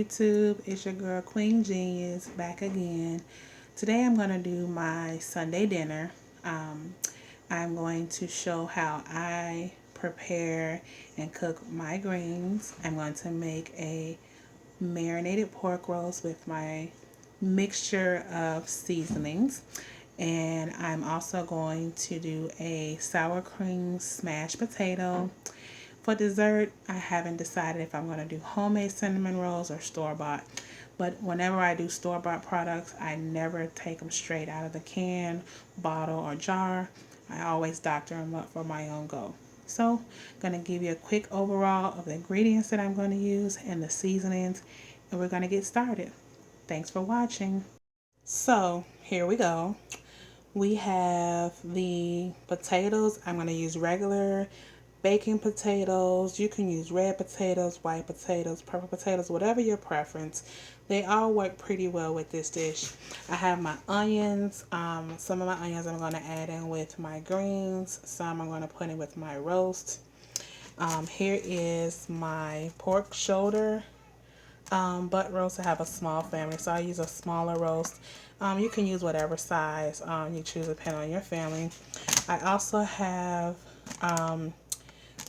YouTube? It's your girl Queen Genius back again. Today I'm going to do my Sunday dinner. I'm going to show how I prepare and cook my greens. I'm going to make a marinated pork roast with my mixture of seasonings. And I'm also going to do a sour cream smashed potato. For dessert, I haven't decided if I'm going to do homemade cinnamon rolls or store-bought. But whenever I do store-bought products, I never take them straight out of the can, bottle, or jar. I always doctor them up for my own go. So, I'm going to give you a quick overall of the ingredients that I'm going to use and the seasonings, and we're going to get started. Thanks for watching. So, here we go. We have the potatoes. I'm going to use regular baking potatoes. You can use red potatoes, white potatoes, purple potatoes, whatever your preference. They all work pretty well with this dish. I have my onions. Some of my onions I'm going to add in with my greens. Some I'm going to put in with my roast. Here is my pork shoulder butt roast. I have a small family, so I use a smaller roast. You can use whatever size you choose depending on your family. I also have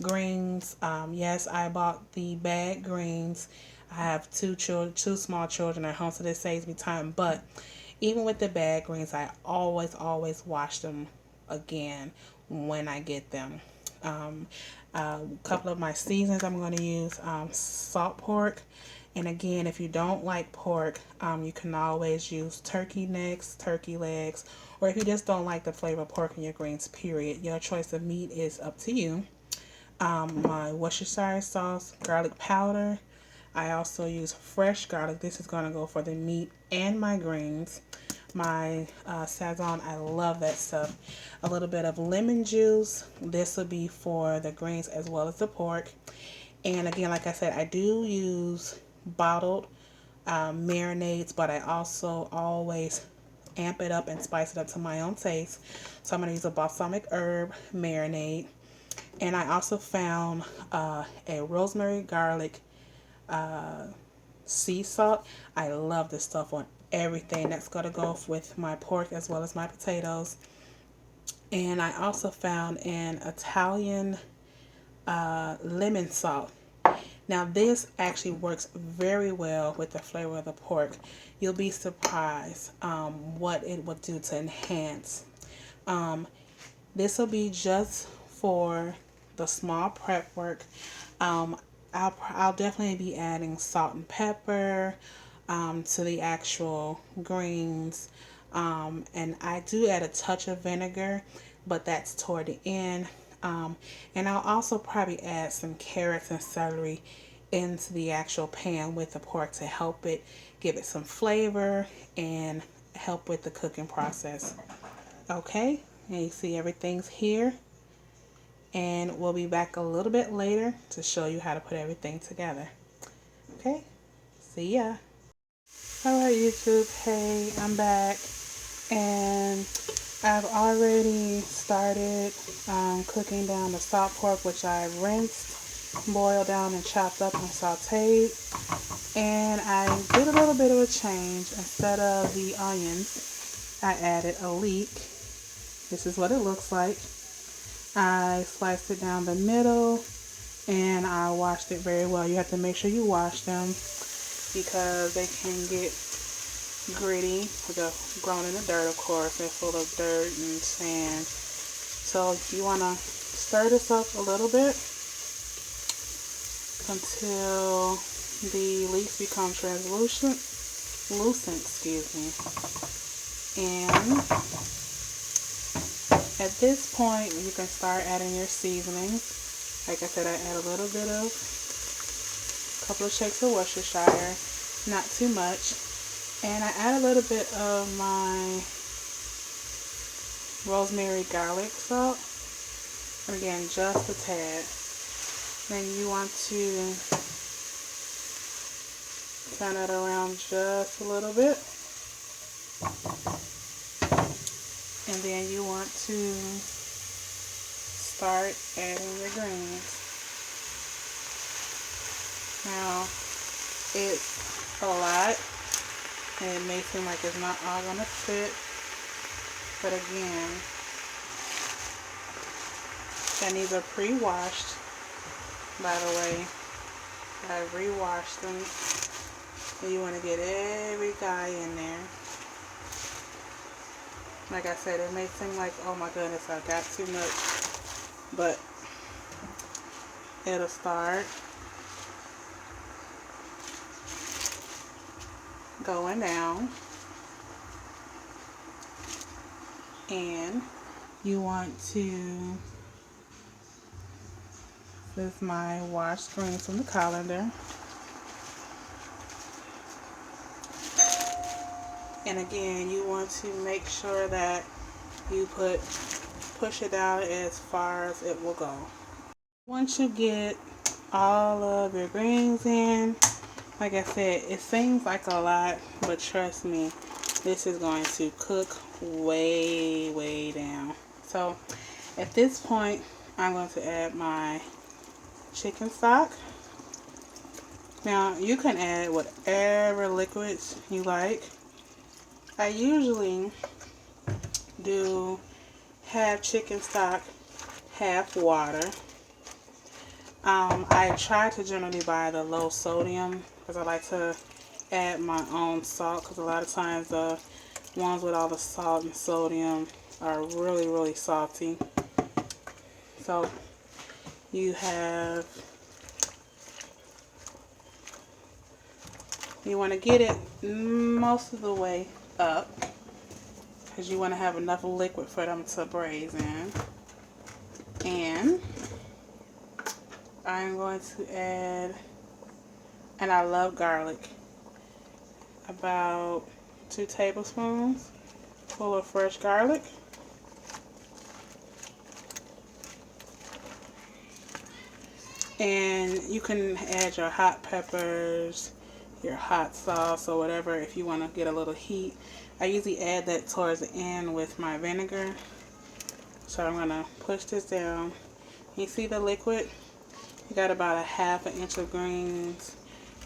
greens. Yes, I bought the bag greens. I have two small children at home, so this saves me time. But even with the bag greens, I always wash them again when I get them. A couple of my seasons I'm going to use salt pork. And again, if you don't like pork, you can always use turkey necks, turkey legs, or if you just don't like the flavor of pork in your greens, period. Your choice of meat is up to you. My Worcestershire sauce, garlic powder. I also use fresh garlic. This is going to go for the meat and my greens. My Sazon, I love that stuff. A little bit of lemon juice. This will be for the greens as well as the pork. And again, like I said, I do use bottled marinades, but I also always amp it up and spice it up to my own taste. So I'm going to use a balsamic herb marinade. And I also found a rosemary garlic sea salt. I love this stuff on everything. That's going to go with my pork as well as my potatoes. And I also found an Italian lemon salt. Now this actually works very well with the flavor of the pork. You'll be surprised what it will do to enhance. This will be just for the small prep work. I'll definitely be adding salt and pepper to the actual greens. And I do add a touch of vinegar, but that's toward the end. And I'll also probably add some carrots and celery into the actual pan with the pork to help it give it some flavor and help with the cooking process. Okay, and you see everything's here. And we'll be back a little bit later to show you how to put everything together. Okay, see ya. Alright YouTube, hey, I'm back. And I've already started cooking down the salt pork, which I rinsed, boiled down, and chopped up and sauteed. And I did a little bit of a change. Instead of the onions, I added a leek. This is what it looks like. I sliced it down the middle and I washed it very well. You have to make sure you wash them because they can get gritty. They're grown in the dirt, of course. They're full of dirt and sand. So you want to stir this up a little bit until the leeks become translucent. And at this point, you can start adding your seasonings. Like I said, I add a little bit of, a couple of shakes of Worcestershire, not too much. And I add a little bit of my rosemary garlic salt. And again, just a tad. Then you want to turn it around just a little bit. And then you want to start adding your greens. Now, a lot, and it may seem like it's not all gonna fit, but again, and these are pre-washed, by the way. I re-washed them, and you want to get every guy in there. Like I said, it may seem like, oh my goodness, I got too much, but it'll start going down, and you want to, this is my washed greens from the colander, and again, you want to make sure that you push it out as far as it will go. Once you get all of your greens in, like I said, it seems like a lot, but trust me, this is going to cook way down. So at this point, I'm going to add my chicken stock. Now you can add whatever liquids you like. I usually do half chicken stock, half water. I try to generally buy the low sodium because I like to add my own salt, because a lot of times the ones with all the salt and sodium are really salty. So you want to get it most of the way up, because you want to have enough liquid for them to braise in. And I'm going to add, and I love garlic, about 2 tablespoons full of fresh garlic. And you can add your hot peppers, your hot sauce, or whatever if you want to get a little heat. I usually add that towards the end with my vinegar. So I'm going to push this down. You see the liquid? You got about 1/2 inch of greens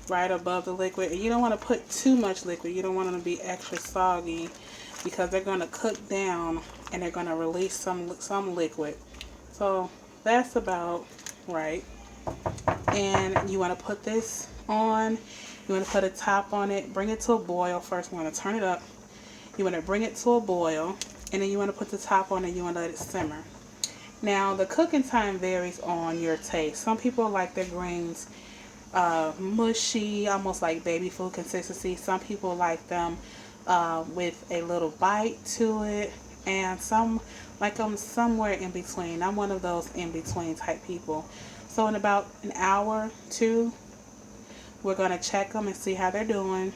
right above the liquid. And you don't want to put too much liquid. You don't want them to be extra soggy, because they're going to cook down and they're going to release some liquid. So that's about right. And you want to put this on. You want to put a top on it. Bring it to a boil first. You want to turn it up. You want to bring it to a boil, and then you want to put the top on it. You want to let it simmer. Now, the cooking time varies on your taste. Some people like their greens mushy, almost like baby food consistency. Some people like them with a little bite to it, and some like them somewhere in between. I'm one of those in between type people. So in about an hour, 2, we're going to check them and see how they're doing,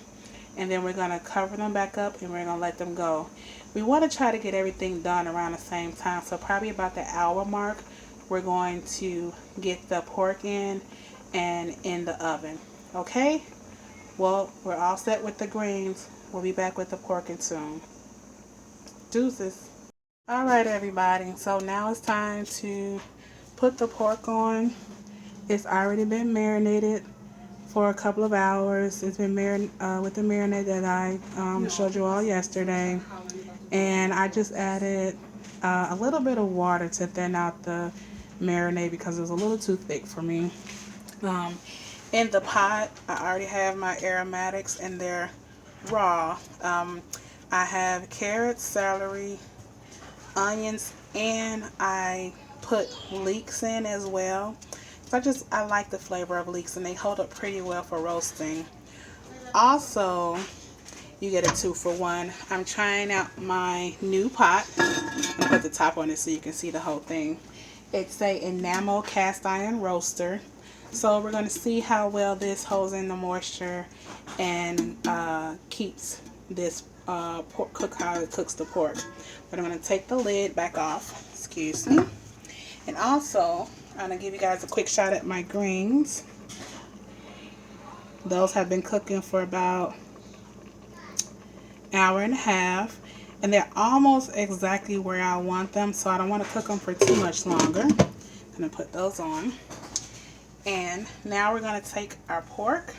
and then we're going to cover them back up and we're going to let them go. We want to try to get everything done around the same time, so probably about the hour mark we're going to get the pork in and in the oven. Okay, well, we're all set with the greens. We'll be back with the pork and soon. Deuces. Alright everybody, so now it's time to put the pork on. It's already been marinated for a couple of hours. It's been with the marinade that I showed you all yesterday. And I just added a little bit of water to thin out the marinade because it was a little too thick for me. In the pot, I already have my aromatics, and they're raw. I have carrots, celery, onions, and I put leeks in as well. So I like the flavor of leeks, and they hold up pretty well for roasting. Also, you get a 2-for-1. I'm trying out my new pot. I'll put the top on it so you can see the whole thing. It's a enamel cast iron roaster. So we're going to see how well this holds in the moisture and keeps this pork, how it cooks the pork. But I'm going to take the lid back off. Excuse me. And also, I'm going to give you guys a quick shot at my greens. Those have been cooking for about an hour and a half. And they're almost exactly where I want them. So I don't want to cook them for too much longer. I'm going to put those on. And now we're going to take our pork.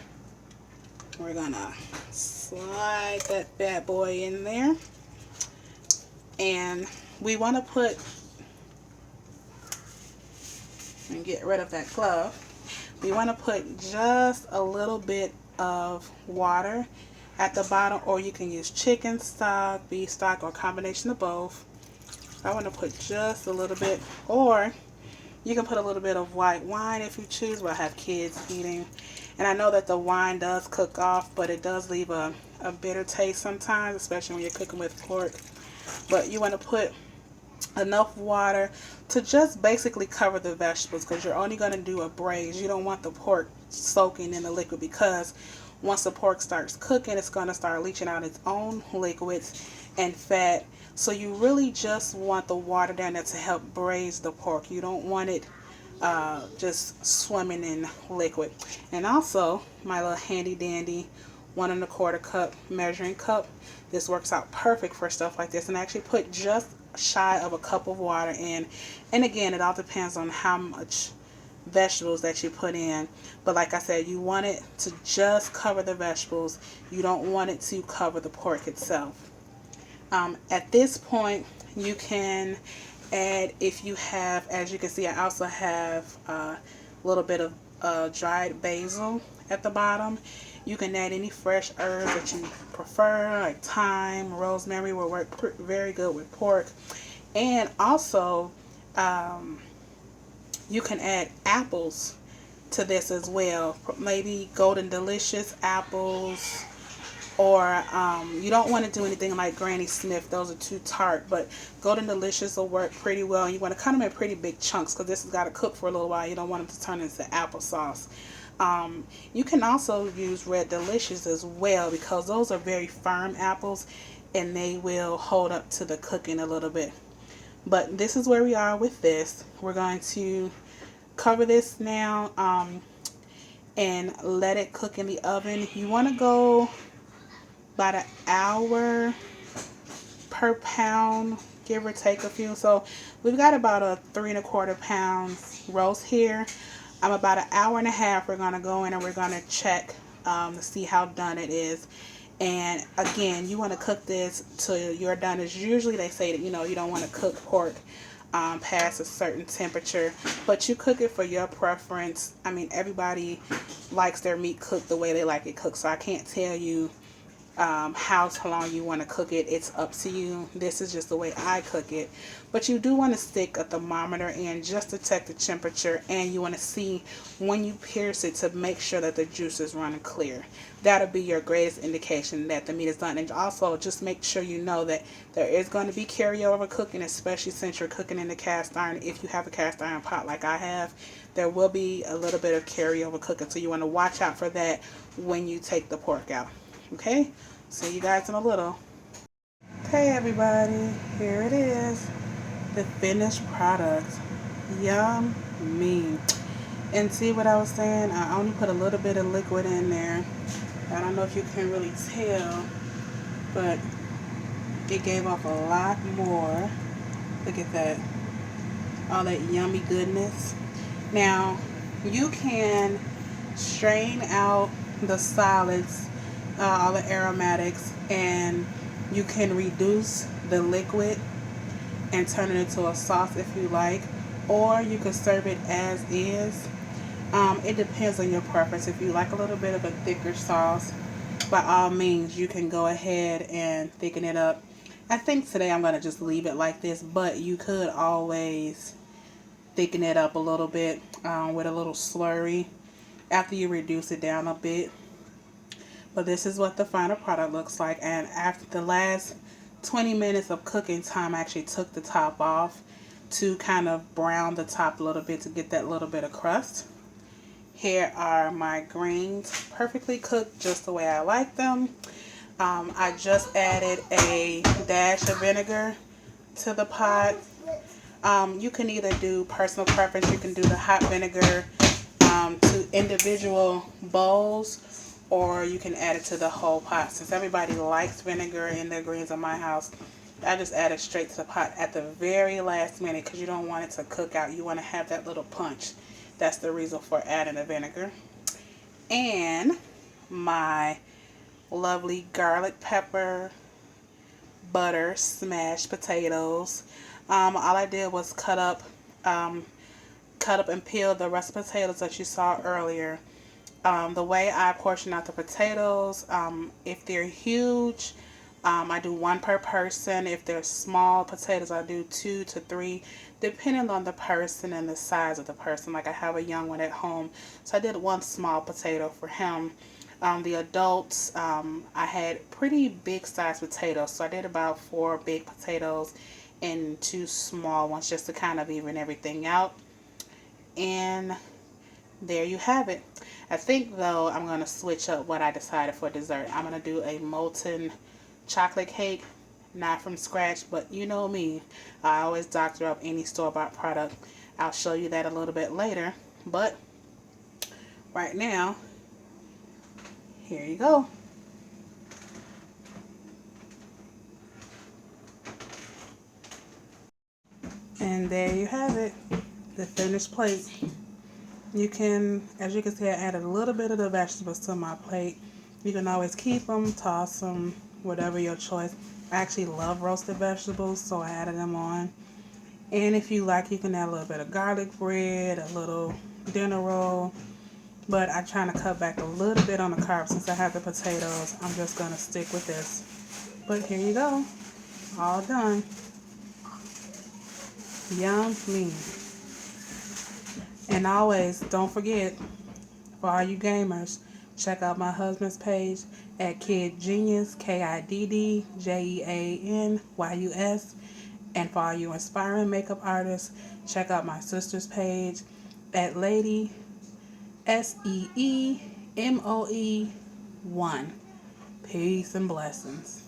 We're gonna slide that bad boy in there, and we want to put and get rid of that glove. We want to put just a little bit of water at the bottom, or you can use chicken stock, beef stock, or a combination of both. I want to put just a little bit, or you can put a little bit of white wine if you choose, but I have kids eating. And I know that the wine does cook off, but it does leave a bitter taste sometimes, especially when you're cooking with pork. But you want to put enough water to just basically cover the vegetables, because you're only going to do a braise. You don't want the pork soaking in the liquid, because once the pork starts cooking, it's going to start leaching out its own liquids and fat. So you really just want the water down there to help braise the pork. You don't want it just swimming in liquid. And also my little handy dandy 1¼ cup measuring cup. This works out perfect for stuff like this. And I actually put just shy of a cup of water in. And again, it all depends on how much vegetables that you put in. But like I said, you want it to just cover the vegetables. You don't want it to cover the pork itself. At this point, you can add, if you have, as you can see, I also have a little bit of dried basil at the bottom. You can add any fresh herbs that you prefer, like thyme, rosemary will work very good with pork. And also, you can add apples to this as well. Maybe Golden Delicious apples, or you don't want to do anything like Granny Smith. Those are too tart, but Golden Delicious will work pretty well. You want to cut them in pretty big chunks, because this has got to cook for a little while. You don't want them to turn into applesauce. You can also use Red Delicious as well, because those are very firm apples and they will hold up to the cooking a little bit. But this is where we are with this. We're going to cover this now and let it cook in the oven. You want to go about an hour per pound, give or take a few. So we've got about a 3¼ pound roast here. About an hour and a half, we're going to go in and we're going to check to see how done it is. And again, you want to cook this till you're done. As usually they say that, you don't want to cook pork past a certain temperature, but you cook it for your preference. I mean, everybody likes their meat cooked the way they like it cooked, so I can't tell you how long you want to cook it. It's up to you. This is just the way I cook it. But you do want to stick a thermometer in just to check the temperature, and you want to see when you pierce it to make sure that the juice is running clear. That'll be your greatest indication that the meat is done. And also just make sure you know that there is going to be carryover cooking, especially since you're cooking in the cast iron. If you have a cast iron pot like I have, there will be a little bit of carryover cooking, so you want to watch out for that when you take the pork out. Okay, see you guys in a little. Okay, everybody, here it is, the finished product. Yummy. And see what I was saying? I only put a little bit of liquid in there. I don't know if you can really tell, but it gave off a lot more. Look at that. All that yummy goodness. Now, you can strain out the solids, all the aromatics, and you can reduce the liquid and turn it into a sauce if you like, or you can serve it as is. It depends on your preference. If you like a little bit of a thicker sauce, by all means you can go ahead and thicken it up. I think today I'm going to just leave it like this, but you could always thicken it up a little bit with a little slurry after you reduce it down a bit. But this is what the final product looks like. And after the last 20 minutes of cooking time, I actually took the top off to kind of brown the top a little bit to get that little bit of crust. Here are my greens, perfectly cooked just the way I like them. I just added a dash of vinegar to the pot. You can either do personal preference, you can do the hot vinegar to individual bowls, or you can add it to the whole pot. Since everybody likes vinegar in their greens in my house, I just add it straight to the pot at the very last minute, because you don't want it to cook out. You want to have that little punch. That's the reason for adding the vinegar. And my lovely garlic pepper, butter, smashed potatoes. All I did was cut up and peel the rest of the potatoes that you saw earlier. The way I portion out the potatoes, if they're huge, I do one per person. If they're small potatoes, I do 2 to 3, depending on the person and the size of the person. Like I have a young one at home, so I did one small potato for him. The adults, I had pretty big sized potatoes, so I did about 4 big potatoes and 2 small ones just to kind of even everything out. And there you have it. I think though I'm going to switch up what I decided for dessert. I'm going to do a molten chocolate cake, not from scratch, but you know me. I always doctor up any store-bought product. I'll show you that a little bit later. But right now, here you go. And there you have it, the finished plate. You can, as you can see, I added a little bit of the vegetables to my plate. You can always keep them, toss them, whatever your choice. I actually love roasted vegetables, so I added them on. And if you like, you can add a little bit of garlic bread, a little dinner roll. But I'm trying to cut back a little bit on the carbs since I have the potatoes. I'm just going to stick with this. But here you go. All done. Yummy. And always, don't forget, for all you gamers, check out my husband's page at Kid Genius, KIDDJEANYUS. And for all you inspiring makeup artists, check out my sister's page at Lady SEEMOE1. Peace and blessings.